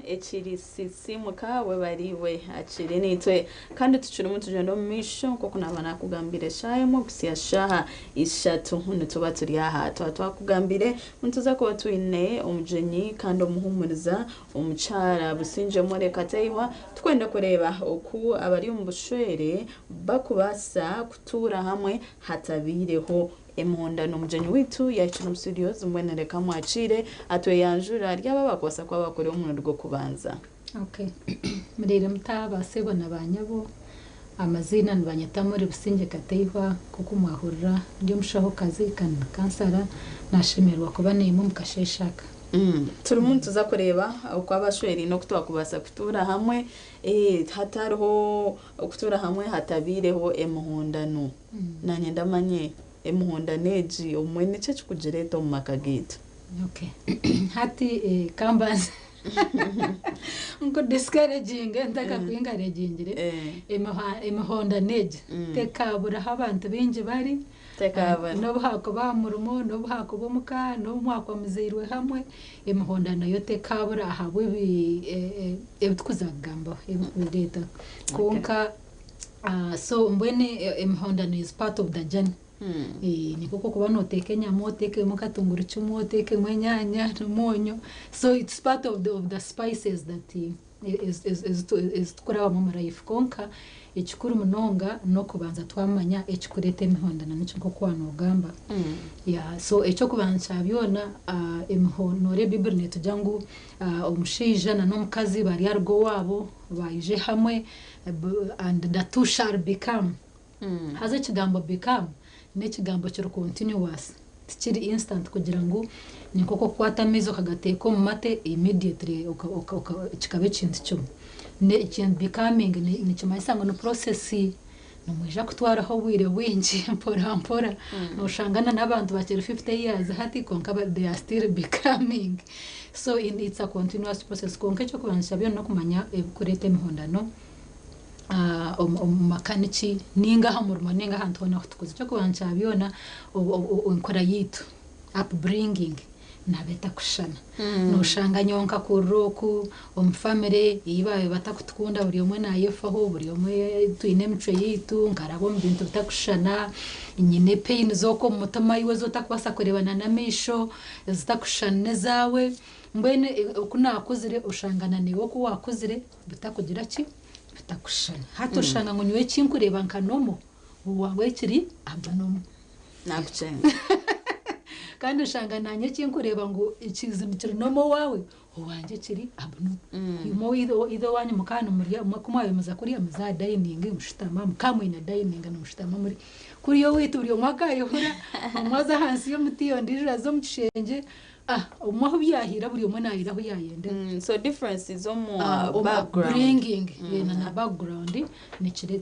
ekiri sisimuka we bariwe akiri nitwe kandi tucira mu tujendo misho ko kunabana kugambire shayemo kusia shaha ishatu ntutuba turi aha twakugambire ntuza ko twine umujenyi kandi umuhumuriza umucara businje more kateiwa twenda kureba uku abari mu bushwere bakubasa kutura hamwe hatabireho emonda n'umujenyi witu yacu mu studios mwenereka mwacire atwe yanjura ryaba bakosa kwa bakore umuntu rwo kubanza. Okay. Murire mutaba sebona banyabo amazina nibanyata muri businge kateiwa kuko mwahurira ryo mushaho kazi kansara nashimirwa kuba nemo mukasheshaka. Turi umuntu tuza kureba uko abashweri no kutwakubasa kutura hamwe hatariho kutura hamwe hatabireho emuhondano nanye ndamanye emuhonda neji umwene cyo kugereta mu makagito. Okay. Hati kambazi ngo discouraging ndaka kwingaragingire emuhonda neji tekabura abantu bingi bari tekabura no bhako ba murumo no bhako bomuka no mwako muzirwe hamwe emuhonda nayo tekabura habwe ebtukuzagamba ebireta konka so mbwene emuhonda is part of the journey. Ni kuko kuba noteke nyamo teke mukatunguru cyumo teke mwenyanya n'umunyu, so it's part of the spices that is tukora mu life konka ekikuru munonga no kubanza twamanya ekikurete emihonda na nicyo kwana ugamba. So echo kubanza byona emihonore bibiri netujangu omushija na nomukazi bari argo wabo bayije hamwe and the two shall become. Haza kigambo become nekigambo kiro continuous tikiri instant kugira ngo nikoko kwata mezo kagateko mu mate immediately kikabe kintu cyo ne ikintu becoming ni kimayisanga no process no mweja kutwaraho wire wingi mpora no shangana n'abantu bakiri 50 years hati konka they are still becoming, so it's a continuous process konka cyo kubanza byo no kumanya kurete mihondano makanichi ninga hamuruma ninga hantu hona kutukuza cyo kubanza byona onkora yitu upbringing nabeta kushana no shanga nyonka kuroku family ibaye batakutukunda buri umwe nayefaho buri umwe twine mico yitu nkarabo mu bintu bitakushana nyine pain zoko mutama yiwe zotakubasa kurebana na misho zitakushana zawe mbene kunakuzire ushangana niwo ko wakuzire bitakugira ki bitakushana hato shanga ngo nywe kinkureba nkanomo wawe kiri abanomo nakucenga kandi ushanga nanye kinkureba ngo ikizimi kiri nomo wawe uwanje kiri abanomo yumo ido wanye mukana muri kumwaye muza kuri amaza dining mushitama mukamwe na dining no mushitama muri kuri yo witu buri mwakaye hura mwaza hansi yo mutiyo ndijira zo mucishenge umwaho byahira buri umwe nahiraho yayende. So differences mu background bringing na background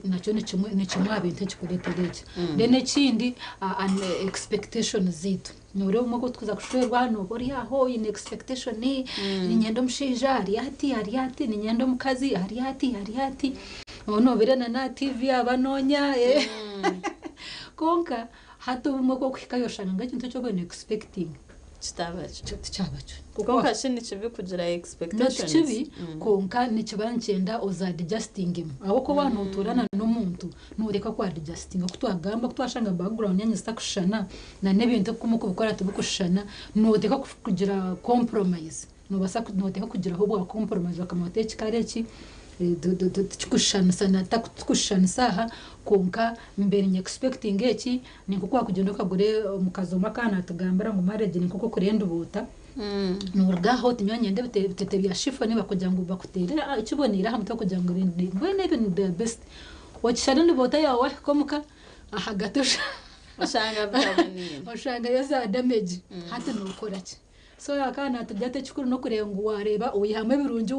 nacyo ni kimwe abintu kikuretereke then ikindi an expectation zitu nure umwe ko tuza kushwerwa hano bori yaho in expectation ni nyendo mshija ari hati ni nyendo mukazi ari hati ono berana na TV abanonya konka hato umwe ko kwikayoshanga ngakintu cyo bene expecting Chitabacho. Kukonka shini chibi kugira expectations. Not chibi, konka ni chibanchenda oza adjusting him. Awoko wano uturana n'umuntu nureka kwa adjusting. Kutwagamba kutwashanga background yanyu zitakushana na nebintu kumuko bukora tubukushana noteka kugira compromise. Nobasa noteka kugira ho bwa compromise bakamote kikareki tukushana sana takushana saha konka mbere nye expecting eki niko kwa kugenda kagure mukazo makana tugambara ngo marriage niko kurenda ubuta nurgaho tinyanye ndebete bya shifoni bakujya ngo bakutere ikibonera hamwe to kujya ngo mbene ibintu the best wachana n'ubota yawe komuka ahagatusha oshanga yaza damage hata nukora ki so yakana tujyate chikuru no kurenga wareba uyihamwe birungi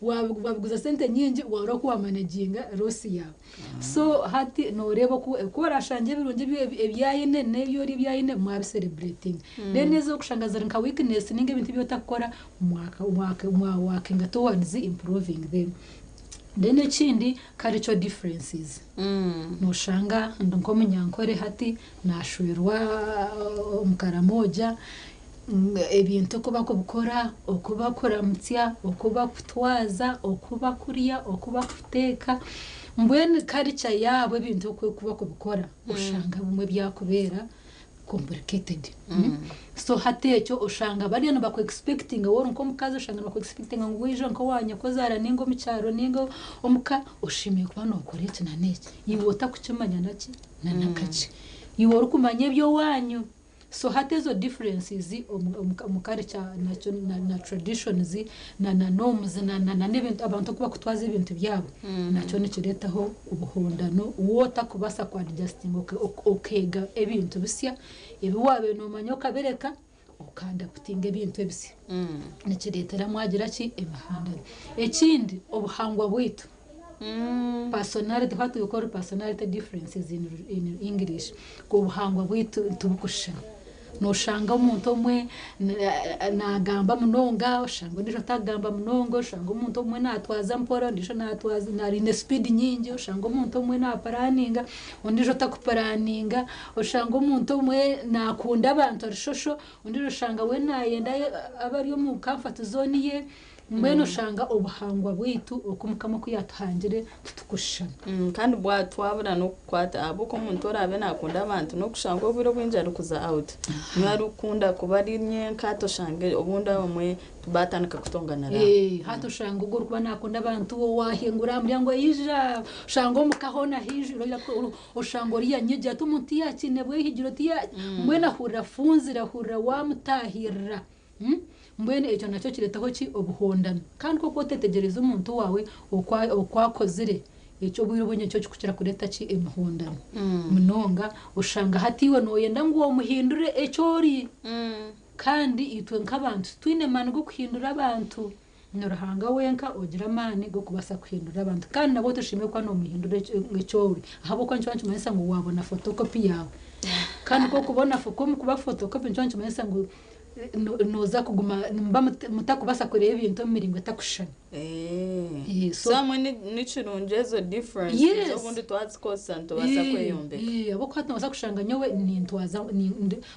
wabiguza sente nyingi waro kuwa managinga rosi yawe so hati no reba ko rashanje birungi ebyayine nebyo ri byayine mwa celebrating then ezo kushangaza nka weakness ninge bintu byo takora mwaka nga towards improving them. Then ikindi cultural differences no shanga nko munyankore hati nashwerwa umukara moja ebintu kuba kubikora okuba kuramutya okuba kutwaza okuba kurya okuba kuteka mbwene karicha yabo ebintu kuba kubikora ushanga bumwe byakubera complicated so hatecho ushanga bari no bako expecting woro nko mukazi ushanga bako expecting ngo wijo nko wanya ko zara ningo mucyaro ningo omuka ushimiye kuba no korete na neke yiwota kucimanya naki na nakaci yiworo kumanya byo wanyu so hatezo differences omukarecha nacho na traditions na norms na n'ibintu abantu kuba kutwaza ibintu byabo nacho nikiretaho ubuhondano wota kubasa kwa adjusting okega ebintu bisya ebiwabe no manyoka bereka ukanda kutinga ebintu ebisya nikiretera mwagira ki emihondano ekindi obuhangwa bwitu personality what we call personality differences in English ko buhangwa bwitu tubukushana no shanga umuntu omwe nagamba munonga shanga ndisho tagamba munongo shanga umuntu omwe natwaza mpora ndisho natwaza nari ne speed nyingi shanga umuntu omwe naparaninga ndisho takuparaninga shanga umuntu omwe nakunda abantu arishosho ndisho shanga we nayenda abari mu comfort zone ye mbeno shanga obuhangwa bwitu okumukamo kuyatuhangire tutukushana kandi bwatwabura no kwata abuko umuntu orabe nakunda abantu no kushanga obiro bwinjara kuza out mwari ukunda kubari nyenka to shange obunda bamwe tubatanaka kutongana ra hato shanga uguru kuba nakunda abantu wo wahingura muryango yija shanga omukahona hijiro yakoro oshango riya nyeje atumuntu yakine bwe hijiro tiya mbena hura funzira hura wamutahira mbwene icyo nacyo kiretaho ki obuhondano kandi koko tetegereza umuntu wawe okwakozire icyo bwirubonye cyo kukira kureta ki emihondano munonga ushanga hatiwe no yenda ngo muhindure ecyori kandi itwe nk'abantu twine mani go kuhindura abantu nurahanga wenka ogira mani go kubasa kuhindura abantu kandi nabo tushime kwa no muhindure ecyori ahabo kwa ncancu mayisa ngo wabona photocopy yawe kandi ko kubona kuba photocopy ncancu mayisa ngo noza kuguma mutakubasa kureba ibintu miringo takushana so amwe n'ikirungezo difference ubundi twazikosanto basa kweyombe abo kwatno basa kushanga nyowe nintwaza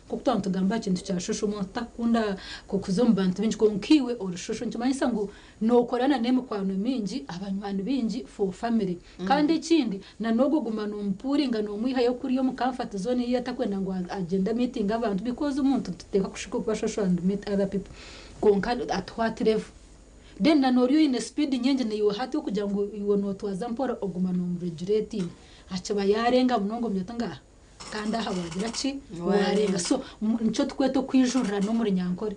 kuko tugamba kintu cyashusho umuntu takunda kukuzomba abantu binji ko nkiwe orushusho ncumanyisa ngo nokorana neme kwano mingi abanywantu bingi for family kandi ikindi na nogo gumana umpuringa no mwiha yo kuri yo mu comfort zone yatakwenda ngo agenda meeting abantu because umuntu tuteka kushiko kubashosho and meet other people konka at what level then na noriyo in speed nyenje ne yo hati kugira ngo iwo notwaza mpora ogumana umregulating acha yarenga munongo myotanga kandi ahabagira ki warenga so nico tukweto kwijurira no muri nyankore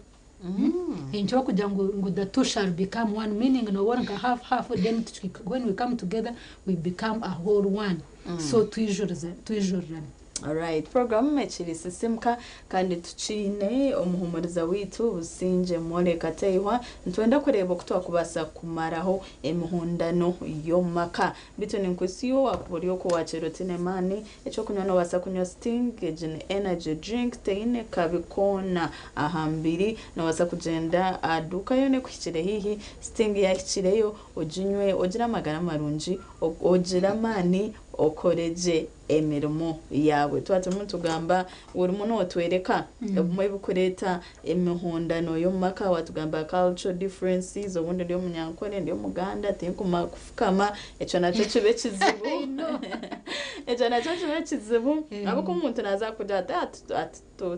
incho kugira ngo the two shall become one meaning no one can half then when we come together we become a whole one so twijurira Alright, program mechiri sisimka kandi tuchine omuhumuriza witu businje mole kateywa ntwenda kureba kutwa kubasa kumaraho emihondano yomaka bitone nkwisiyo akuburiyo ko wacherotine mani echo kunywa no basa kunywa Sting Gene energy drink teine kabikona ahambiri no basa kugenda aduka yone kwikire hihi Sting yakireyo ojinywe ogira magara marunji ogira mani okoreje emirimo yawe twatuma tugamba uri muno otwereka obumwe bukureta emihondano yo maka watugamba cultural differences obundi ryo munyankore ryo muganda tinkuma kufukama eco naco kibe kizibu eco naco kibe kizibu abako umuntu naza kuja ati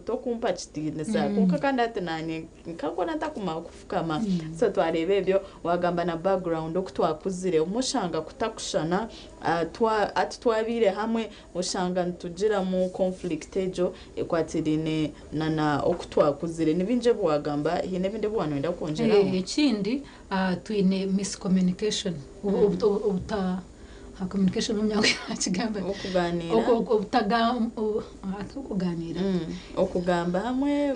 to kumpa kitinesa kuka kandi atinanye nkakona ntakuma kufukama so twarebe byo wagamba na background okutwakuzire umushanga kutakushana twabire hamwe ushanga ntugira mu conflict ejo ekwatirine na okutwakuzire nibinje bwagamba hine binde bwanwenda konjera ikindi twine miscommunication ubuta communication umyango yakigamba okuganira okugamba hamwe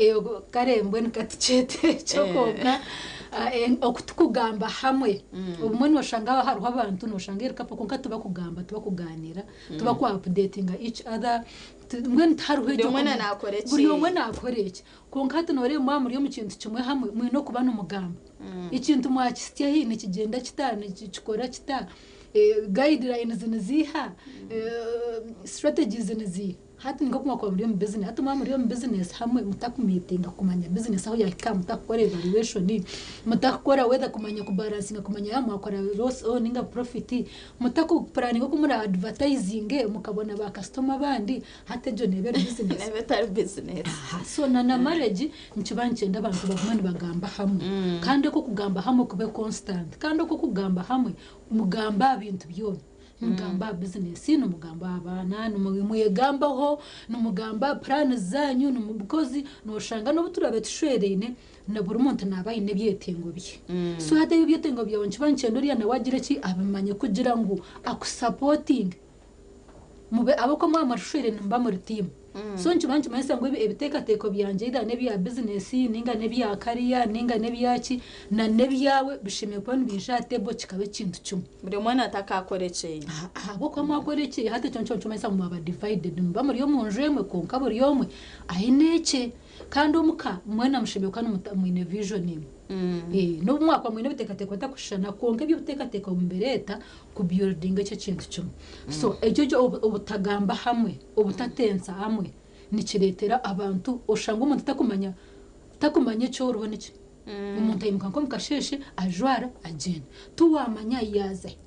karembwe nkatichete chokoga okutukugamba hamwe umwe noshanga haruho abantu noshangira kapo konka tuba kuganira tuba ku updating each other mwe ntaruho ejo mwe nakoreki buri umwe nakoreki konka tunore muri yo mu kintu kimwe hamwe mwe no kubana umugamba ikintu mwakisya hine kigenda kitane kikora kita guidelines niziha strategies niziha hati ngo kuma kwa muri mu business hati muri mu business hamwe mutakumitinga kumanya business aho yakika mutakora evaluation mutakora whether kumanya ku balancing kumanya ya mwakora loss or ninga profit mutaku planning ko muri advertising mukabona ba customer bandi hati jo nebe business nebe tar business so na marriage nkibanche ndabantu bagumana bagamba hamwe kandi ko kugamba hamwe kube constant kandi ko kugamba hamwe mugamba ibintu byo mugamba business no mugamba abana no muyegambaho no mugamba plan zanyu no mukozi no shanga no buturabe tushwerene na buri muntu nabayine byetengo bye so hade byetengo byawe nkibanche ndoriya na wagira ki abamanye kugira ngo akusupporting mube abako mwamarushere mba muri team so nkibanche mayisa ngo ebiteka teko byanje ida ne bya business ninga ne bya career ninga ne byaki na ne byawe bishimiye ko nbishate bo kikabe kintu cyumwe buri mwana atakakorekeye abako mwakorekeye hate cyoncho mayisa mu aba divided mba muri yo munjemwe konka buri yomwe ahineke kandi umuka mwana mushimiye ko mu vision imwe no mwaka mwine bitekateko takushana konke byotekateko mbereta ku building cyo kintu cyumwe so ejo ubutagamba hamwe ubutatensa hamwe nikiretera abantu oshanga umuntu takumanya cyo rubone ki umuntu ayimuka ko mukasheshe ajwara agenda tuwamanya yaze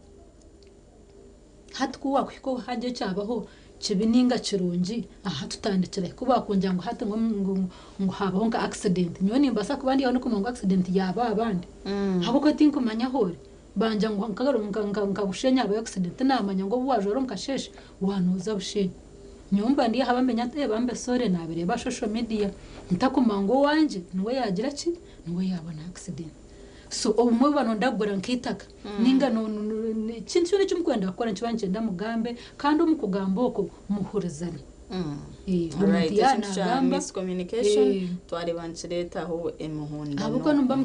hatkuwa kwiko haje cyabaho kibininga kirungi aha tutandikira kuba kunja ngo hate ngo habaho nga accident nyo nimbasa kubandi yone ko ngo accident yaba abandi habo ko tinkumanya hore banja ngo nkagaro ngabushenya aba accident namanya ngo bwajoro mukasheshe wanoza bushenya nyumba ndi habamenya bambe sore nabire ba social media ntakumango wanje niwe yagira ki niwe yabona accident so umwe bano ndagora nkitaka ninga no kintu cyo mukwenda gukora nkibanje ndamugambe kandi umukugamboko muhurizane miscommunication twaribanchireta aho emuhunda abuko numba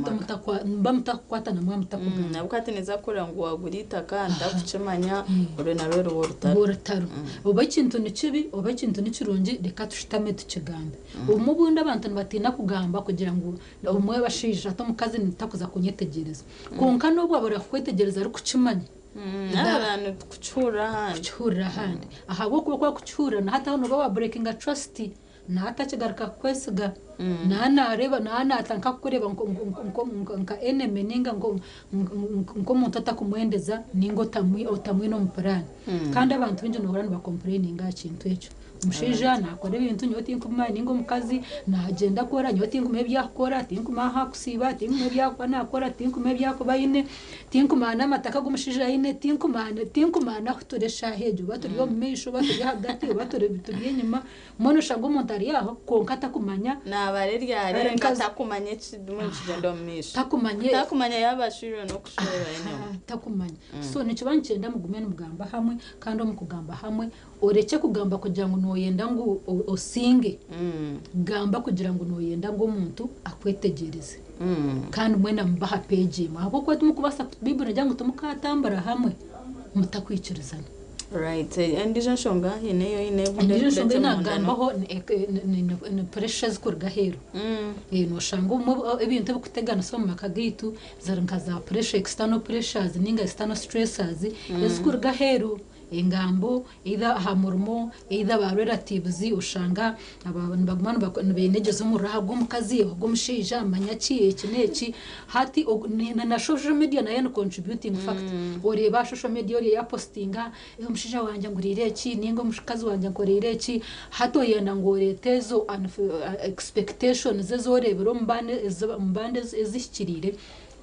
mutakwata na mwamutakugamba abuko ateneza kora ngo wagurita kandi akucemanya ore na rero borutaro oba kintu ni kibi oba kintu ni kirungi reka tushitame tukigambe umubunda abantu batina kugamba kugira ngo umwe bashija to mukazi nitakuza kunyetegereza konka nubwo abara kwetegereza ari kucimanya n'abantu kucyura handi ahabo kuko kucyura na hata no baba breaking a trust na hata kigaruka kwesiga na areba na atanka kureba nka enemy ninga ngo muntu atakumwendeza ningo tamwe no mupurani kandi abantu binje no horana ba complaining kintu echo umushija nakora ibintu nyoti nkuma ningo mukazi nagenda kora nyoti nkume byakora tinkuma hakusiba tinkume byakwa nakora tinkume byakubayine tinkuma namataka gumushija ine tinkuma na kutoresha hejo baturiyo mesho baturiyo hagati baturiyo bituriye nyuma mono shango umuntu yaho konkata kumanya nabareri yare nkatakumanye mu kigendo misho takumanya yabashiro no kushora ine takumanya so nikibanche ndamugume n'umugamba hamwe kandi umukugamba hamwe oreke kugamba kugira ngo noyenda ngo osinge gamba kugira ngo noyenda ngo umuntu akwetegereze kandi mwena mbaha page mabo ko tumukubasa Bible njya ngo tumukatambara hamwe mutakwikirizana right and ijo shonga hineyo ijo shonga nagambaho ni pressures kurgahero no shango ibintu bikutegana so makagitu zarankaza pressure external pressures ninga external stressors ezikurgahero engambo either hamurmo either ba relatives ushanga abantu bagumana benegezo mu rago mukazi go mushija manyaki ekineki hati na social media na yen contributing factor oreba social media ori ya postinga mushija wanje ngurire ki ningo mushikazi wanje ngorire ki hato yenda ngoretezo expectations zezorebero mbande ezishikirire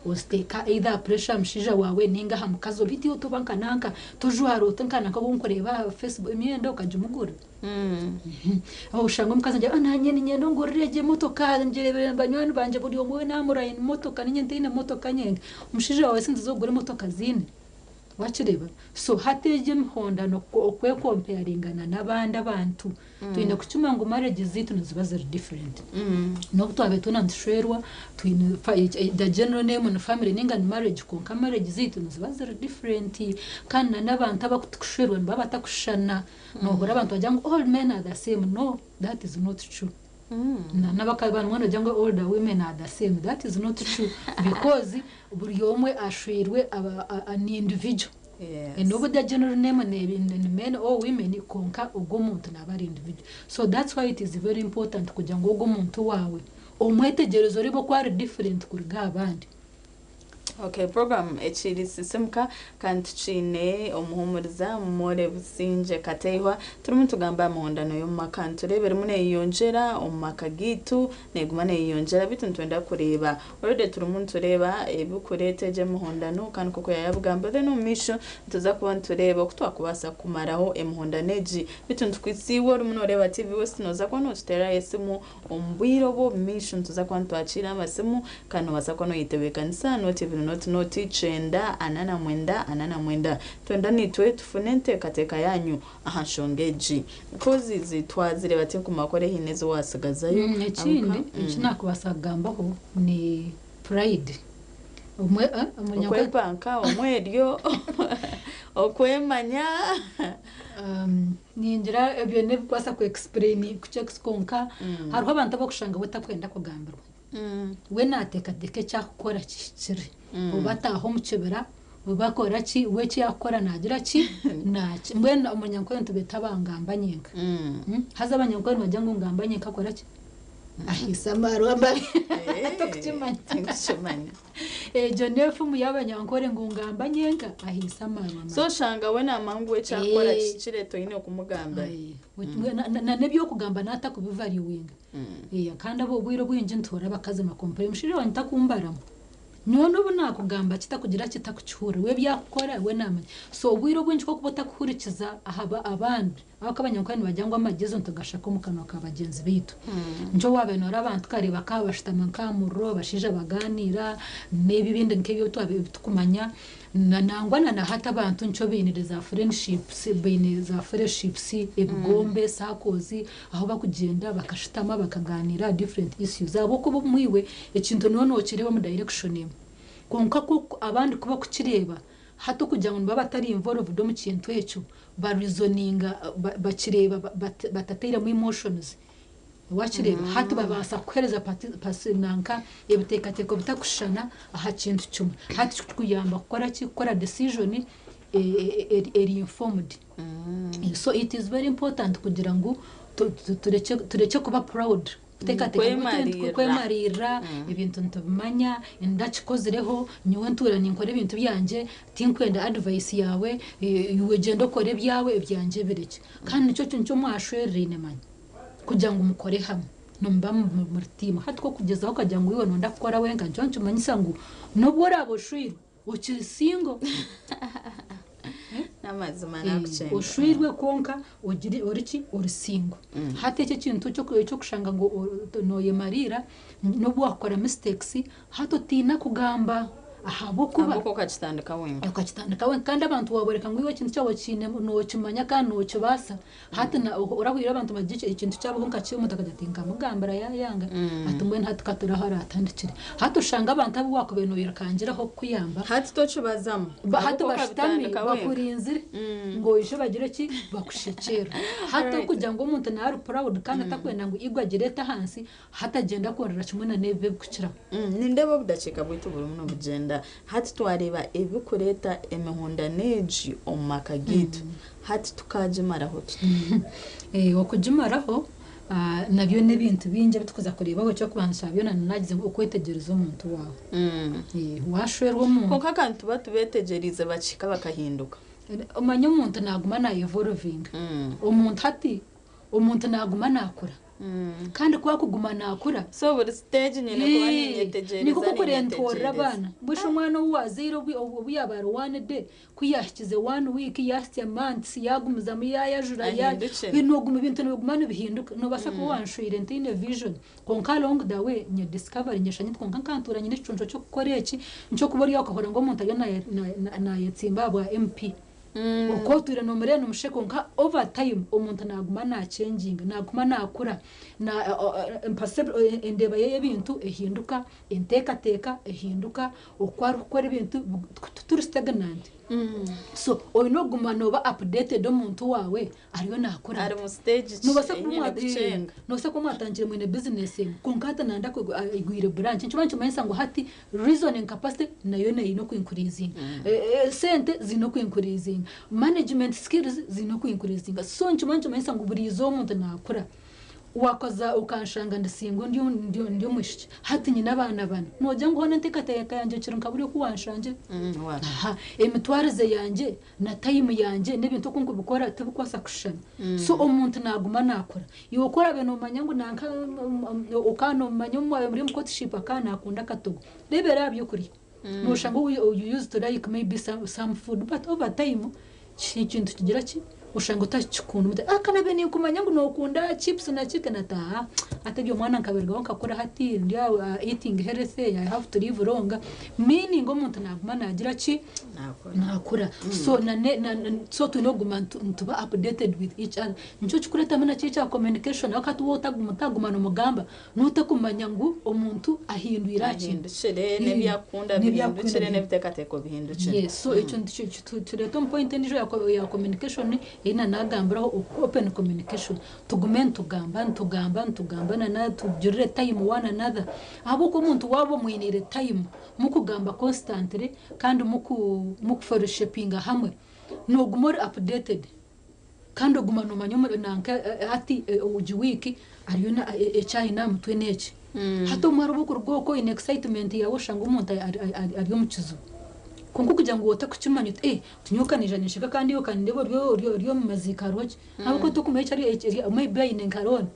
osteka either pressure mshija wawe ninga hamukazo biti utubanka nanka tujwaro tankana ko bunkoreba Facebook imyendo kajumugura aho shango mukaza nje nanye nyendo ngorreje motoka nje banywani banje buri omwe namura in motoka nyente ine motoka nyenge mshija wawe sinzi zogura motoka zine wachireba so hateje mhonda no kwe comparingana nabandi abantu twine kuchuma ngo marriage zitu nizibaza different no twabe tunandishwerwa twine the general name and family ninga ni marriage ko marriage zitu nizibaza different kana nabantu abakutushwerwa baba takushana no gora abantu bajyango all men are the same no that is not true nabakabana mwana jango all the women are the same that is not true because buri yomwe ashwirwe an individual Yes. and over the general name and men or women konka ugo muntu nabari individual. So that's why it is very important kugira ngo ugo muntu wawe omwetegerezo ribo kwari different kuriga abandi. Okay, program echiri sisimka kandi chine omuhumuriza more businje kateihwa turimo tugamba amahondano yo makantu turebere mune yonjera omaka gitu negumane yonjera bitu ntwenda kureba already turimo tureba ebukureteje muhondano kandi koko yabugamba then umisho tuza kuba tureba kutwakubasa kumaraho emuhondaneji bitu ntukwisiwe rumo noreba TV wese noza kwa no tutera yesimu ombwiro bo mission tuza kwa ntwachira amasimu kandi wasa kwa no yitebekanisa no TV noti chenda anana mwenda twenda nitwe tufunente kateka yanyu ahashongeji kozi zitwazire bati kumakore hinezo wasigazayo ekindi nakubasagamba ni pride okwepanka omweryo okwemanya ningira ebyo nebikwasa ku explain kuchekonka hariho abantu bakushanga batakwenda kugambirwa we natekateke cyakukora kikiri ubataho mu kibera ubakora ki we cyakora nagira ki naki mbwena umunyankore ntubeta bangamba nyenga haza abanyankore bajya ngo ngamba nyenga akora ki ahisa marwamba tukimanya Jonefu mu y'abanyankore ngo ngamba nyenga ahisa marwamba so shanga we namangu we cyakora kikire to ine kumugamba na nebyo kugamba nata kubivaluing kandi abo bwiro bwinje ntora bakaze makompare mushire wanta kumbaramo nyono buna kugamba kitakugira kitakucyura we byakora we namanya so bwiro bwinje ko kubota kuhurikiza ahaba abandi akabanyankani bajyangwa amagezo ntagashaka mu kanwa ka bagenzi bitu njo wabenora abantu kare bakabashitama nkamuro bashije baganira nebi bindi nkebyo tukumanya nangwana na hata abantu nco biniriza friendships biniriza friendships ebigombe sakozi aho bakugenda bakashitama bakaganira different issues abo kubo mwiwe ekintu nono kireba mu direction imwe konka ko abandi kuba kukireba hato kugira ngo baba batari involved mu kintu eco ba reasoninga bakireba batatera mu emotions wakireba hato babasa kwereza pasinanka ebitekateko bitakushana aha kintu cyuma hato kuyamba gukora decision eri informed. So it is very important kugira ngo tureke kuba proud kwemarira ibintu ntabimanya ndakikozireho nyiwe ntura ninkore ibintu byanje tinkwenda advice yawe iwe gendo kore byawe byanje bireke kandi nicyo kintu cyo mwashwerine manya kugira ngo mukore hamwe numba mu team hatwo kugezaho kajya ngo iwe nonda gukora wenga njo manyisa ngo nubwo rabo shwiro ukiri single namazima nakuchenga ushwirwe konka ugiri oriki orisingo hateke kintu cyo kushanga ngo noye marira nubwo wakora mistakes hato tina kugamba ahabo kuba ukakitandika wenga kandi abantu waboreka ngo iwe kintu cyabo kine no kimanya kandi no kibasa hata na urahwira abantu bagice ikintu cyabo konka cyo mutakajatinga mugambara yanga atungwe ntatukatura haratandikire hato shanga abantu abo wakobeno yirakangiraho kuyamba hati tocho bazamo hato bashitami bakurinzire ngo ije bagire ki bakushekera hato kugira ngo umuntu na ari proud kandi atakwenda ngo igwa gireta hansi hatagenda korera kimwe na neve gukira nindebo budaceka bwitu buri muno bugenda hati twareba ebikureta emihondaneji omakagitu hati tukajimaraho okujimaraho nabyo n'ibintu binje bitukuza kurebaho cyo kubansha byo nagize ukwetegereza umuntu wawe washwerwa umuntu konka kandi tuba tubetegereza bacika bakahinduka umanya umuntu naguma na evolving umuntu naguma nakura kandi kwa kuguma nakura so buri stage nyene kuba ninyetegereza niko kurentora abana busho mwana waziro ubuyabara one day kuyashyize 1 week yasti months yagumiza mu yajura ya binoguma ibintu nogumana bihinduka no basa ko wanshwire ntine vision konka long the way nye discovery nyeshanye konka kanturanye n'icunjo cyo gukora iki cyo kubori yakahora ngo umuntu agena na yatsimba aba MP uko turi no muri no musheko nka over time umuntu naguma na changing naguma nakura na indeba ye bintu ehinduka inteka ehinduka ukwari ukora ibintu turi stagnant so oyo no guma no ba updated omuntu wawe ariyo nakora ari mu stage no basa kumwatangire mu business kunkata nanda ko igwire branch nchibancho mayisa ngo hati reasoning capacity nayo no ku-increasing sente zino ku-increasing management skills zino ku-increasing so nchibancho mayisa ngo burizo umuntu nakora wakoza ukanshanga ndasingo ndio mushiki hati nyina abana bana noja ngo hone ntekateka yanje kiro nkaburi kuwanshanje emitwarize yanje na time yanje n'ibintu kunko bikora tabikwasa kushana so umuntu naguma nakora iwo kora beno manyango nanka ukano manyumwa muri mukotiship akana akunda katogo rebera byukuri noshango you used to like maybe some food but over time ikintu kigira ki ushanga utachikunda akana bene kumanya ngo nokunda chips na chicken ata ategyo mwana nkaberwa nkakora hati ndio eating healthy I have to live long meaning umuntu naguma nagira ki nakura so so tunoguma ntuba updated with each other nico chikureta mana chicha communication akati wotaguma no mugamba nutakumanya ngo umuntu ahindwira chire nebyakunda bihindukire nebitekateko bihindukire yes so ico tureto point ndijo ya communication ina nagambiraho open communication tugamba na tujurire time one another abo ko umuntu wabo mwinire time mukugamba constantly kandi fellowshipping hamwe no gumore updated kandi oguma no manyomo nanka ati uji wiki ariyo na China mutwe neke hato marubuko rwoko in excitement yawo shanga umuntu ariyo mukizu kunko kugira ngo wota kukimanyo tunyokanije nishika kandi yo kandi ryo mazika roje abako tukumecha ari maybe ine nkarone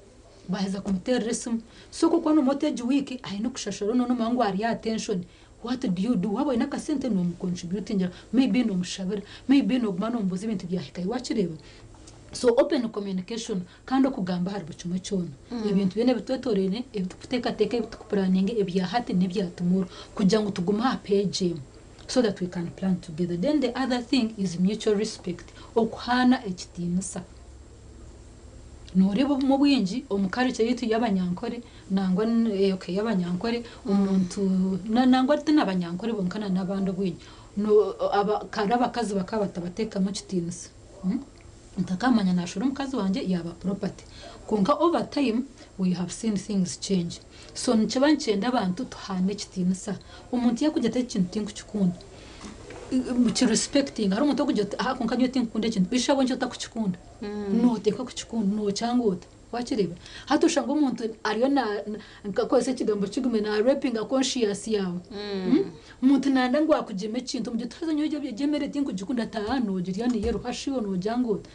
baheza kumterrorism so ko no moteji wiki ayino kushashoro no mangu ari attention what do you do wabo inaka sente no contributing maybe no mushabira maybe no gumano mbuzi ibintu byahikaye wakireba so open communication kandi okugamba hari bucumwe cyona ibintu bene bitwetorene ebituteka ebitukuplaninge ebyahati nebyatumuro kugira ngo tuguma page so that we can plan together. Then the other thing is mutual respect. Okuhana ekitinisa. Norebo mu bwinji omukarike yitu yabanyankore nangwa okay yabanyankore umuntu nangwa n'abanyankore bonkana nabando bwinji no abakazi bakabatabateka mu kitinisa. Ntakamanya nashura umukazi wanje yaba property. Kunka over time we have seen things change. So nchibanchenda abantu tuhane kitinisa umuntu yakujya tekintu tingu kikunda muchi respecting hari umuntu kujya kunka nyo tinkunde kintu bishabo ncho takukikunda no teka kukikunda no cyangota wakireba hato shanga umuntu ariyo na kwese kigambo kigume na rapping a conscious yawe umuntu nanda ngo akujeme kintu mujye tazanyo byemere tingu gikunda tano giriya ni yero hashiyo no jangota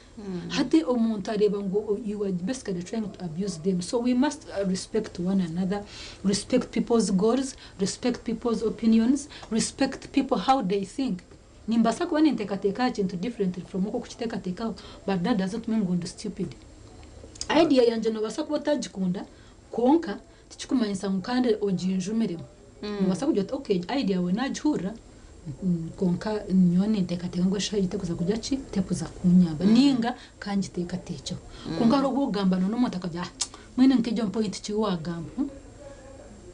hati umuntu areba ngo you are basically trying to abuse them so we must respect one another respect people's goals respect people's opinions respect people how they think nimbasa kuba nintekateka kintu different from uko kukitekateka but that doesn't mean going stupid idea yanje no basa kuba tagikunda konka tikikumanyisa ngukande ojinjumeremo basa kujya okay idea we najhura konka nyone ntekateka ngo shayite kuza kujya ki tekuza kunyamba ninga kanji tekatecho konka ro gugambana no mota kujya mwene nkejo point chiwagamba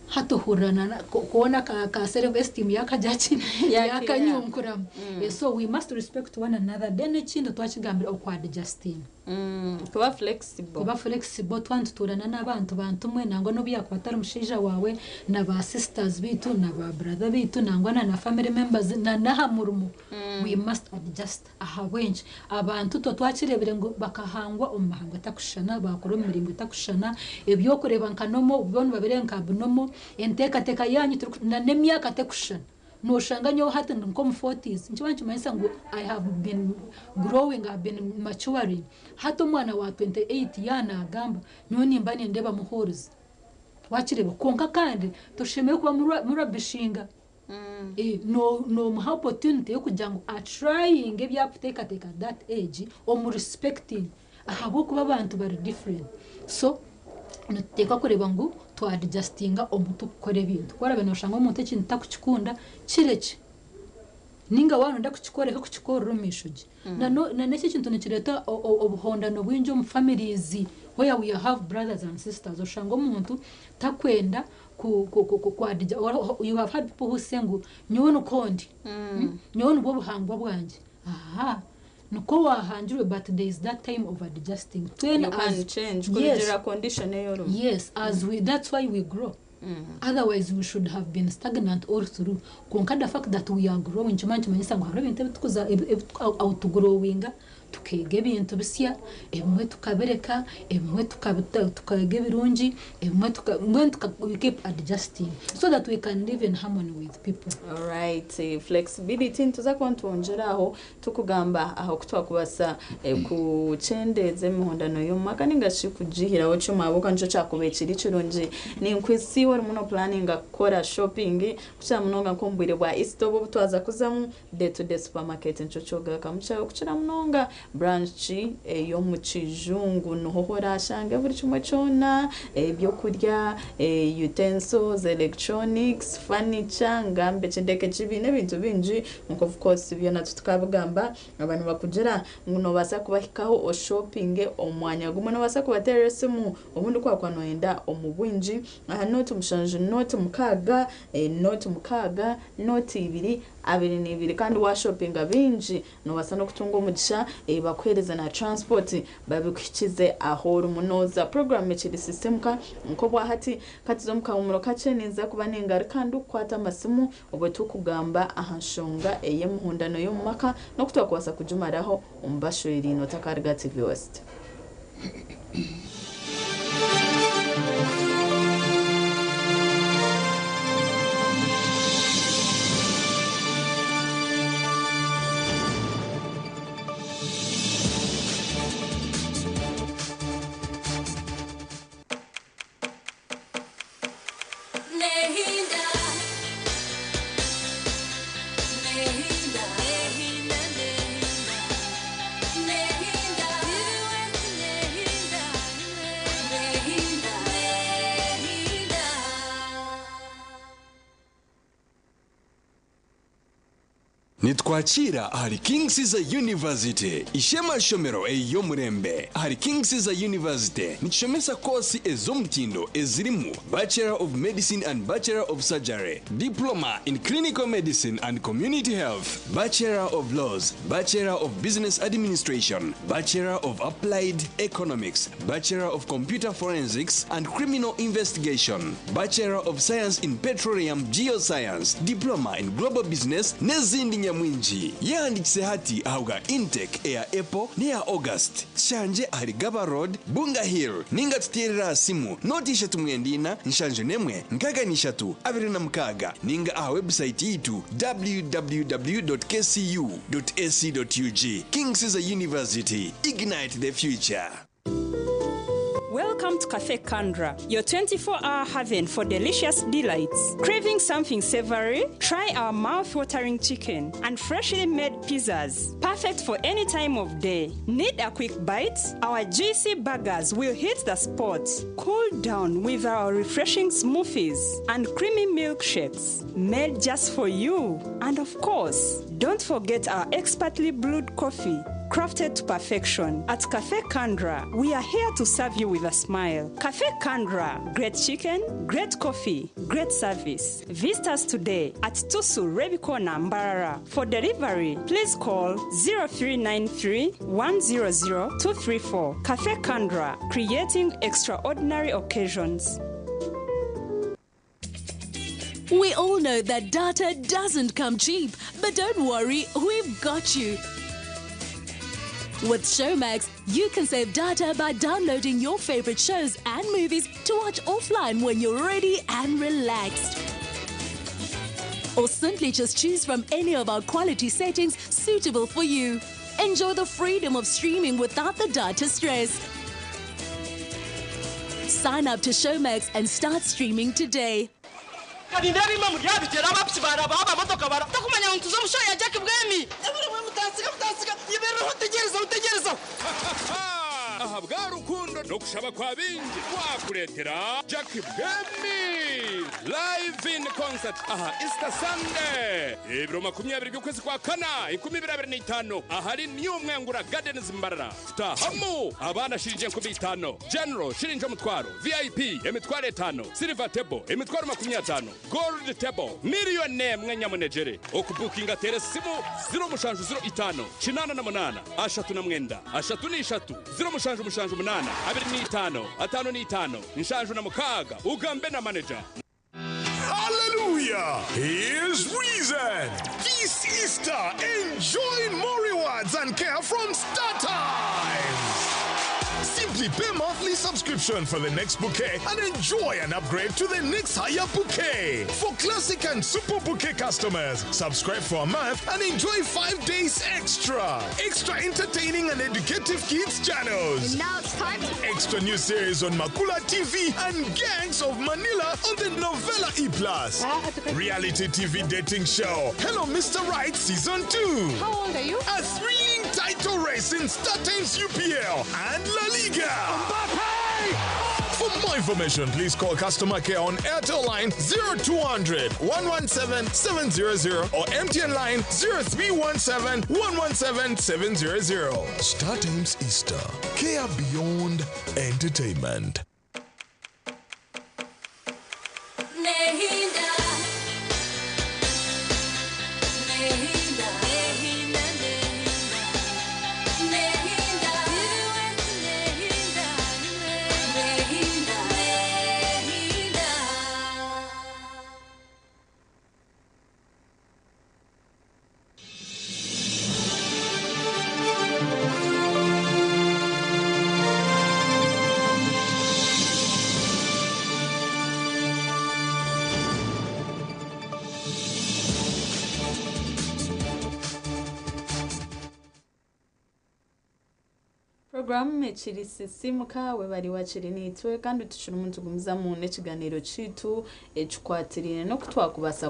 hato hurana kuona ka self esteem yakajaki yakanyunkura so we must respect one another then chindo twachigambira okwadjusting kuba flexible twanturana n'abantu bantumwe nangwa no byakwatara umushija wawe na ba sisters bitu na ba brother bitu nangwa na family members na nahamurumu we must adjust wench abantu twachirebere ngo bakahangwa umahangwa takushana bakora imirimbo takushana ebyo kureba nkanomo bibona baberenka abnomo entekateka yanyu na nemyaka takushana no shanganyo hata nko mu 40s nchibanchi mayisa ngo I have been growing, I've been maturing hata mwana wa 28 yana agamba nyoni mbani ndeba muhorizi wakireba konka kandi toshemeye kuba murabishinga no mu opportunity yo kugira ngo trying ebyakutekateka that age o mu respecting ahabo kuba abantu bari different so nuteka kureba ngo to adjustinga omuntu kukora ibintu kwara beno shanga omuntu ekintu takukikunda kireke ninga wanonda kukikora rumishuji na nese kintu nikireta obuhondano bwinjo mu families where we have brothers and sisters oshango umuntu takwenda kwadija you have had people who sengu nyono kondi nyono bwo buhangwa bwanje nuko wahanjure but there is that time of adjusting when you can change kulira condition eyo yes as we that's why we grow otherwise we should have been stagnant all through konka the fact that we are growing chimanchi manyisa ngo hari ibintu bitukuza out growing tukege ibintu bisya emwe tukabereka emwe tukage birungi emwe we keep adjusting so that we can live in harmony with people. All right, flexibility ntuza kwantongeraho tukugamba aho kutwakubasa kuchendeze muhondano y'umwaka ningashi kujihiraho cyumabuka nco cyakubekira ikironje ni nkwisi wari muno planning akora shopping kucha munonga kombwire bwa istobo butwaza kuzamu day to day supermarket nco cyoga kamucha kuchira munonga branch yo mu kijungu no hora shanga buri kimwe cyona byo kurya utensils electronics furniture ngambe chendeke chibine bintu binji nko of course byo natutukabugamba abantu bakugera ngo basa kubahikaho o shopping omwanya gumwe no basa kubaterese mu ubundi kwa noenda omubwinji aha note mushanje note mukaga note mukaga note 2 kandi wa shopping abinji no basa no kutunga umugisha bakwereza na transport babikwikize aho rumunoza program ekiri system ka nko bwahati katizo mukamumuro kaceneza kuba nengari kandi ukwata amasimu ubwo kugamba ahanshonga muhundano yo mumaka no kutwakwasa kujumaraho umbashorira inota Karga TV West. Nitwachira hari King Caesar University ishema shomero eyo murembe hari King Caesar University nichomesa kosi ezomtindo ezirimu Bachelor of Medicine and Bachelor of Surgery, Diploma in Clinical Medicine and Community Health, Bachelor of Laws, Bachelor of Business Administration, Bachelor of Applied Economics, Bachelor of Computer Forensics and Criminal Investigation, Bachelor of Science in Petroleum Geoscience, Diploma in Global Business nezindi nyamwinji yandikise hati ahuga intake ya April niya August shanje ari Gaba Road Bunga Hill ninga tutierera simu noti ishatu mwendina nshanje nemwe nkaga nishatu abirina mkaga ninga website yitu www.kcu.ac.ug. King Caesar University, ignite the future. Welcome to Cafe Kandra, your 24-hour haven for delicious delights. Craving something savory? Try our mouth-watering chicken and freshly made pizzas, perfect for any time of day. Need a quick bite? Our juicy burgers will hit the spot. Cool down with our refreshing smoothies and creamy milkshakes, made just for you. And of course, don't forget our expertly brewed coffee, crafted to perfection. At Cafe Kandra, we are here to serve you with a smile. Cafe Kandra, great chicken, great coffee, great service. Visit us today at Tusu Rebikona Mbarara. For delivery, please call 0393 100 234. Cafe Kandra, creating extraordinary occasions. We all know that data doesn't come cheap, but don't worry, we've got you. With Showmax, you can save data by downloading your favorite shows and movies to watch offline when you're ready and relaxed. Or simply just choose from any of our quality settings suitable for you. Enjoy the freedom of streaming without the data stress. Sign up to Showmax and start streaming today. aha bwa rukundo no okushaba kwa bingi wakuletera Jackie Bemi live in concert aha Easter Sunday ibiro 20 by'ukwezi kwa kana 2025 ahari New Mwengura Gardens Mbarara tahamu abana shirije 5 General shirinje mutwaro VIP emitwaro 5 Silver Table emitwaro 50 Gold Table Millionaire mwenyamunejere okubukinga tere simu 0 chinana na munana ashatu na mwenda ashatu ni ishatu 0 8 25 5 nshanju na mukaga ugambe na manager. Hallelujah! Here's Reason! This Easter, enjoy more rewards and care from StarTimes! Simply pay monthly subscription for the next bouquet and enjoy an upgrade to the next higher bouquet. For classic and super bouquet customers, subscribe for a month and enjoy 5 days extra. Extra entertaining and educative kids channels. And now it's time to extra new series on Makula TV and Gangs of Manila on the Novella E+. Reality TV dating show Hello Mr. Right Season 2. How old are you? A thrilling title race in StarTimes UPL and La Liga. For more information, please call customer care on Airtel line 0200 117 700 or MTN line 0317 117 700. StarTimes Easter. Care beyond entertainment. Program mechiri sisimu kawe bari wachiri nitwe kandi tushira umuntu gumiza mu nekiganiro citu ecukwatirine no kutwakubasa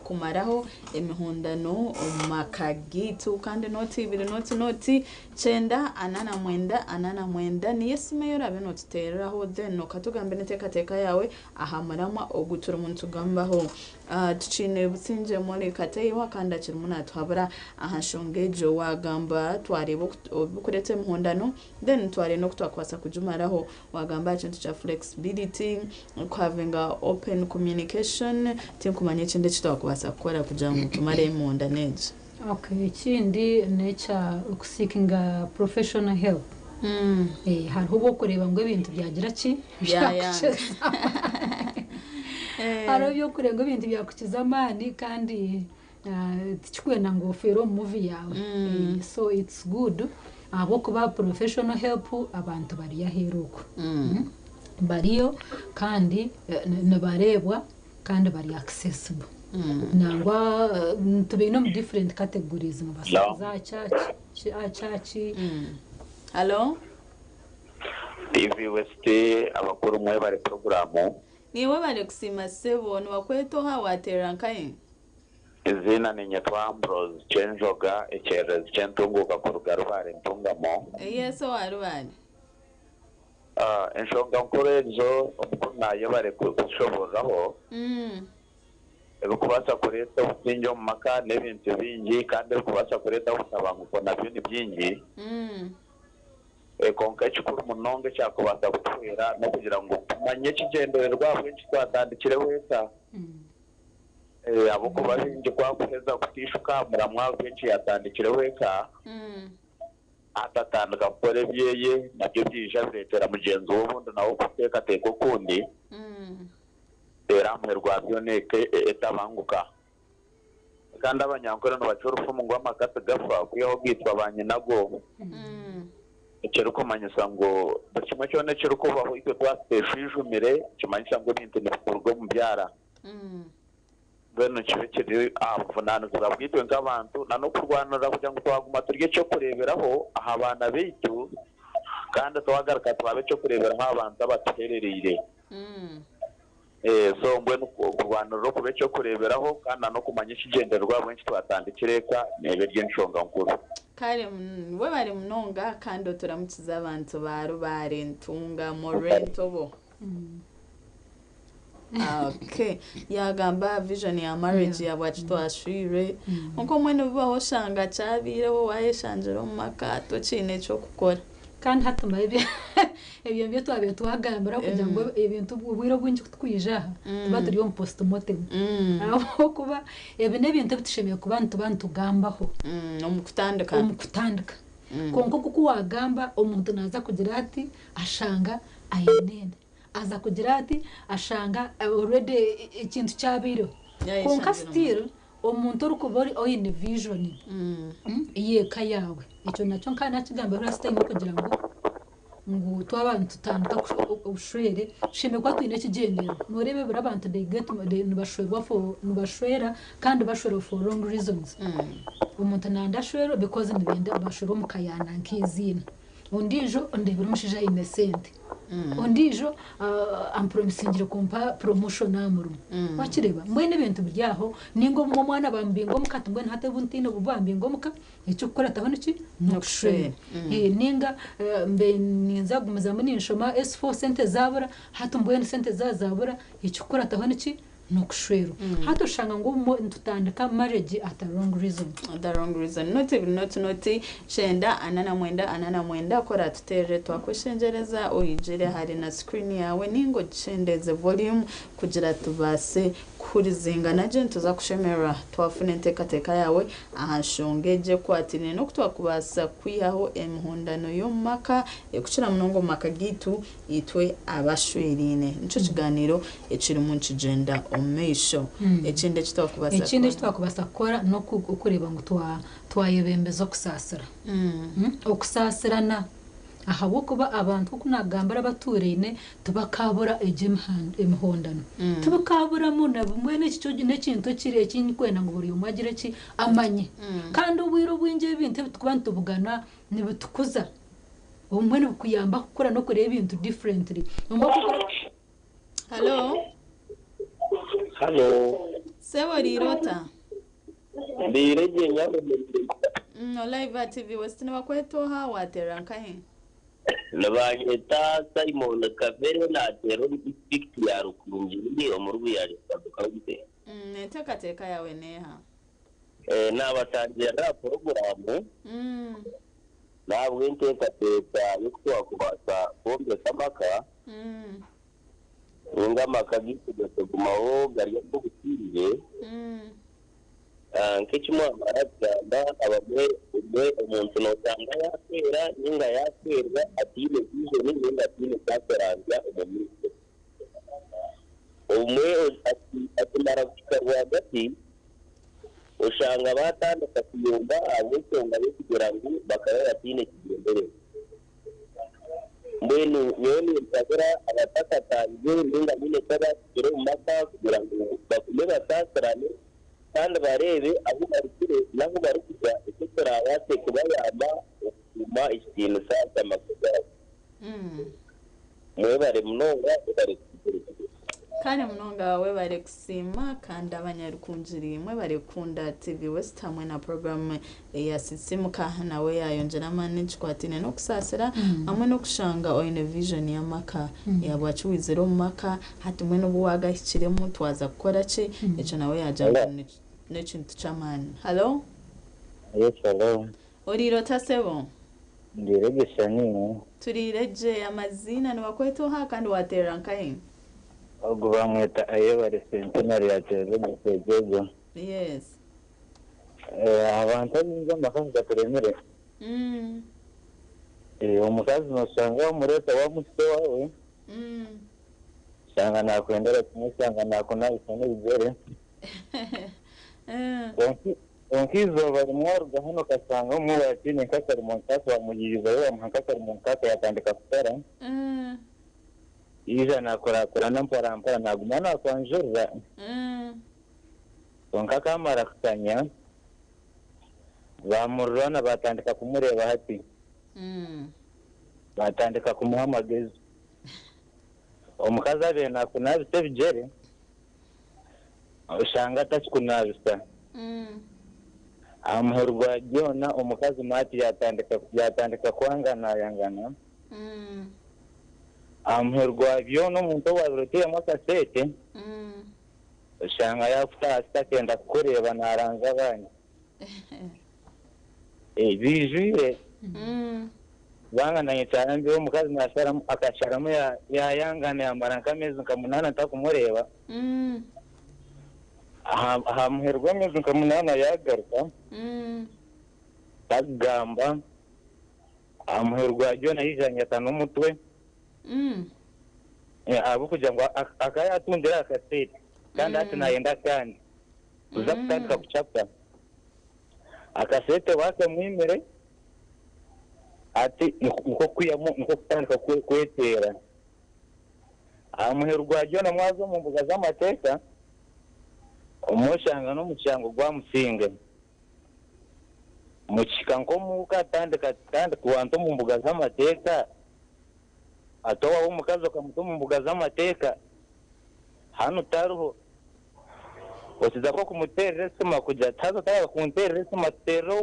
kumaraho emihundano makagitu kandi noti 2 noti 9 ni yesime yorabe noti tereraho then no katugambe neteka yawe ahamarama ogutura umuntu gambaho tucine businje muri kateyiwa kandi akiri munatu habura ahashongejo wagamba twarebo bukurete mihundano then tware no kutwakwasa kujumaraho wagamba cyo cha flexibility kwavenga open communication tinkumanye kinde kitwakwasa gukora kugira ngo tumare imunda neza. Okay, ikindi necha seeking professional help. Hariho bokureba ngo ibintu byagira ki hariho byo kureba ibintu byakukiza amani kandi tikikuye na ngofero movie yawe. So it's good abo kuba professional help abantu bari yaheruko bariyo kandi nabarebwa kandi bari accessible nangwa tube no different categories mu basaza chachi. Hello TV West abakuru mwe bari programu niwe bari kusima sebo no wakweto hawaterankaye izina ni Nyatwa Ambrose Chenjoga echerez chentunguka kuruga rubare ntungamo yeso warubane enshonga nkorezo ubona yabare kushoboraho kubasa kureta utinjo mu maka n'ibintu bingi kandi kubasa kureta utabanguko nabyo ni byingi konka cyukuru munonge cyakubasa gutwera no kugira ngo manye kigendererwa bwinshi twatandikire weta abo kubahinje kwakuheza kutishuka muramwa bwinshi yatandikire weka atatandika kore byeye nabyo byija biretera mugenzi w'ubundi nawo kuteka teko kundi era muherwa byoneke etabanguka kandi abanyankore no bacurufu mu ngwa makase gafa kuyaho gitwa banyinago Cheruko manyisa ngo kimwe cyone cheruko baho icyo twaseshijumire kimanyisa ngo bintu nikurwo mu byara beno kibekere abuvunana zabwitwe nk'abantu na no kurwanira kugira ngo twaguma turye cyo kureberaho aha abana bitu kandi twagaruka twabe cyo kurebera nk'abantu abaterereye so mbwe kurwanira ku becyo kureberaho kandi no kumanya ikigenderwa benshi twatandikireka nebe ry'inshonga nkuru kare we bari munonga kandi turamukiza abantu baro barentunga morento bo okay yagamba vision ya marriage ya bwacu twashire nko mwene bibaho shanga cyabireho wayeshanjero mu makato cine cyo gukora kandi hatuma ibyo byo twabiye tuhagambira kugira ngo ibintu ubwiro bwinshi twijaha tuba turi mu postmortem aho kuba ibintu bitishimiye ku bantu tugambaho umukutandika kuko wagamba umuntu naza kugira ati ashanga ayenene aza kugira ati ashanga already ikintu cyabiro konka still umuntu uri kubori oyine vision iyeka yawe icyo nacyo kandi nakigamba rasta no kugira ngo twabantu tutandika ushwere shime kwa twine kigendera norebe bura abantu they get nubashwera nubashwera kandi bashwera for wrong reasons umuntu nandashwera because nibende bashwera mukayana nkizina undijo ndebera umushija innocent undijo ampromisingire kumpa promotion amuru wakireba mwene bintu byaho ningo mu mwana bambingo mukatungwe ntate buntino bubambingo muka icyo gukora tabone ki nokushwe ninga mbe ninza gumiza muri nshoma S4 cente zabura hatumbwe cente zabura icyo gukora tabone ki nokushwero hatushanga ngo tutandika marriage at a wrong reason not shenda anana mwenda kora tutere twakweshengereza oyijere hari na screen yawe ningo chendeze volume kugira tubase kurizinga naje tuza kushemera twafune ntekateka yawe ahashongeje kwatine no kutwakubasa kwihaho emhondano yo maka ekucira munongo maka gitu itwe abashwerine nico kiganiro eciri mu kigenda omesho ekinde kitwakubasa kora no kureba ngo twayebembezo kusasira okusasirana aha kuba abantu kunagambara baturene tubakabura emhondano tubakabura muna bumwe n'ekintu kire kinkwena ngo buri umagire ki amanye kandi ubwiro bwinje ibintu bitkubantu bugana nibutukuza umwe n'ukuyamba gukora no kureba ibintu differently Hello sewa rirota ndireje nyabo no live TV westine bakweto ha wateranka he nabanyeta Simon Kavere na tero district ya Rukungi ndi omurwi ya Saduka gute netekateka yawe neha nabatangira program nabwo ntekateka yokwa kubasa bombe samaka inga makagiti gumaho gari yo gutiriye nk'ikimwe amaraganda abamwe umuntu notanga yakwera ninga yakwerwa atine bizo ninga atine kaseranja umumisi umwe atimara kukarwa gati ushanga batandika kuyumba abusonga kugira ngo bakaya atine kigendere mbenu yoni ntagera abatakatanje ninga nyine kaba kire umaka kugira ngo bakume batasarane kandi barebe aho barikire naho barikira ikora yate kubayamba kuma ikintu sasa makuza mwe bare munonga bare kandi munonga we bare kusima kandi abanyarukunjiri mwe bare kunda TV West hamwe na program ya sisimuka nawe yayongera manage kwatine no kusasira amwe no kushanga oyine vision ya maka yabwacu wizero maka hatumwe no buwaga hikiremo twaza gukora ki eco nawe yajanga n'ekintu cy'amani hello hello orirota sebo ndiregesha nini turireje amazina ni wakweto ha kandi wateranka he ubwo bamwita ayebare centenary ya Tezo yes abantu n'inzo makazi gaturemere umukazi nosanga umureta wa mutwe wawe sanga nakwendera kumusanga nakona isano bigere onkizo bari mwarga hano kasanga mu watine kasari mu nkaka wamugiza we muhankaka mu nkaka yatandika kutara ija nakora nampara nagumana kwanjura onkaka mara kutanya bamurana batandika kumureba hati batandika kumuhamageza omukazi abe nakunabisa bijere ushanga atakikunabisa amuherwa jona omukazi mati yatandika kwangana yangana amuherwa byono omuntu wabiroteye amakasete ushanga yafuta asitakenda kukureba naranza abandi bijwire bangana cyane mbi omukazi nasharamu akasharamu yayangana yamara nkamezi nkamunana atakumureba ahamuherwa amezi nkamunana yagaruka tagamba amuherwa jona yijanye atanu umutwe abo kugira ngo akayatundira akasete kandi ati nayenda kandi uza kutandika kucapa akasete wake mwimere ati niko kutandika kwetera amuherwa jona mwazo mu mbuga z'amateka umushanga n'umucyango gwa musinge muchika nko mukatandika kuwanto mu mbuga z'amateka atowa umukazo kamuto mu mbuga z'amateka hano taruho osiza ko kumuterera sima kujya tazo tayo kunterera sima terro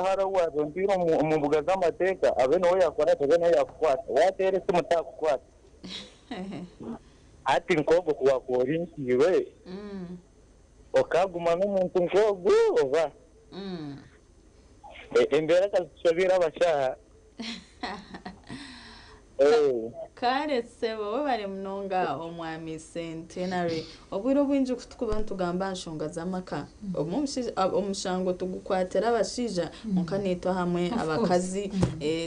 haro wa ndiro mu mbuga z'amateka abene we yakora tebene yakwata watere sima takukwata ati nkogo kuwakorinkiwe okaguma n'umuntu nkogo ova embera kashobira abashaha karetse wowe bari munonga omwami centenary obwiro bwinji kutukuba ntugamba nshonga z'amaka omushango tugukwatira abashija mukanito hamwe abakazi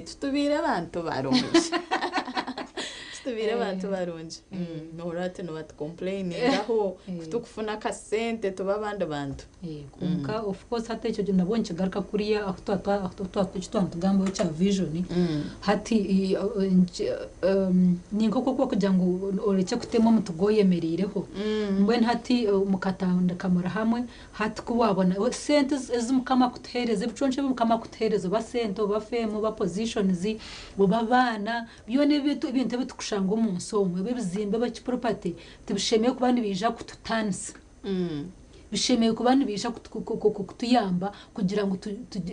tutubire abantu barungi tubire abantu barungi norate no bat complaining aho kutukufuna kasente tuba abandi bantu kunka of course hata icyo gihe nabonye kigaruka kuriya aho tugamba cya vision hati ninko koko kugira ngo ureke kutema mutugoyemerireho mbwe hati mukatanda kamara hamwe hati kubabona sente ezimukama kutereze biconche bimukama kutereze basento bafemo ba positions bubabana byone ibintu bitukushanga umunsomo bebizimbe bakiproperty tibishemeye kubandi bija kututansa bishemeye kubandi bija kutuyamba kugira ngo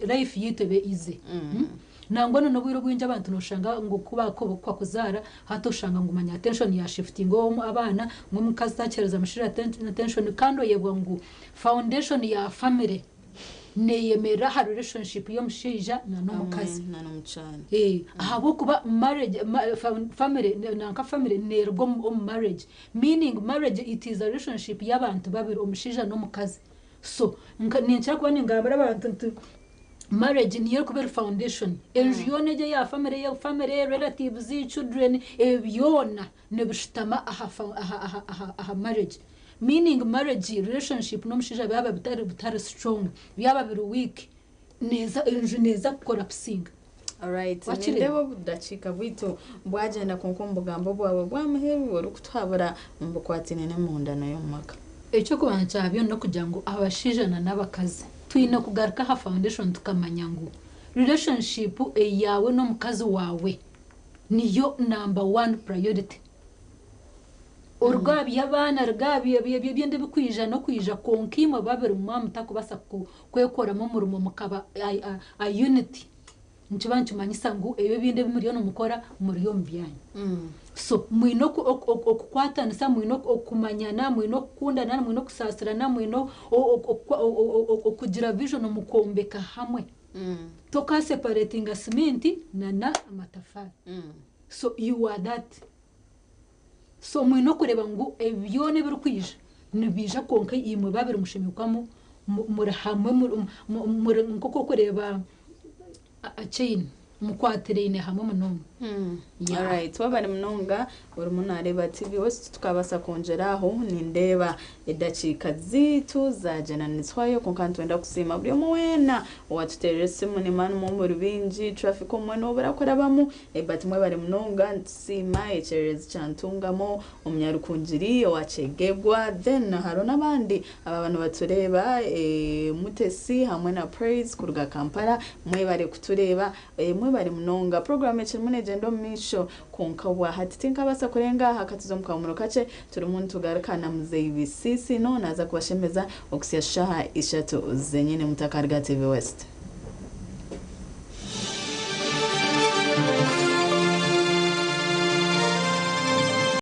life yitebe ize nangwa no bwiro bwinje abantu noshanga ngo kuba ko kwakuzara hatoshanga ngo manya attention ya shifting ngo abana ngo mukazi takereza amashira attention kando yebwa ngo foundation ya family neyemera ha relationship yo mushija na no mukazi na no mucana ahabo kuba marriage family nanka family nergo marriage meaning marriage it is a relationship y'abantu babiri umushija no mukazi so ninchira kuba ningambara abantu marriage niyo kubera foundation enjiyone ya family relatives children ebyona nebishitama aha marriage meaning marriage relationship no mushija baba bitari strong byaba biri weak neza collapsing. Alright, ndebo budachika bwito bwagenda konkombugambo bwawe bwamuhebi wari kutwabura mbukwatine ne munda nayo maka icyo kubanca byo no kugira ngo abashijana n'abakazi twina kugaruka ha foundation tukamanya ngo relationship yawe no mukazi wawe niyo number 1 priority. Urgabi yabana rgabi byende bikwija no kwija konkima babere mu mutakubasa kwekora mu murumo mukaba a unity nchibanchi manyisa ngo ebe binde bimuriyo mukora muriyo mbyanye so mwino okukwata nsa mwino okumanyana mwino kundana mwino kusasirana mwino okugira vision mukombeka hamwe toka separating cement na amatafari so you are that so mwino kureba ngo ebyone birukwije nibija konka imwe babiri mushimikwamo muri hamwe muri nkoko kureba a chain mukwaterine hamwe munomwe alright wabari munonga uri munareba TV wose tukabasa konjeraho nindeba edacika zitu za jananitswayo konkantwenda kusima buri mwena watuterese muni manu mu rubinji traffic omwe no barakorabamu but mwe bari munonga nsima echerezi cyantungamo umnyarukunjiri wacegebwa then haro nabandi aba bantu batureba mutesi hamwe na praise kuruga Kampala mwe bari kutureba mwe bari munonga program ekiri munegendo misho konka wa hatitinka basa kurenga hakatizo mukamuro kace turi umuntu tugarukana muzeyi bisisi no naza kubashemeza okusia shaha ishatu zenyine mutakarga TV West.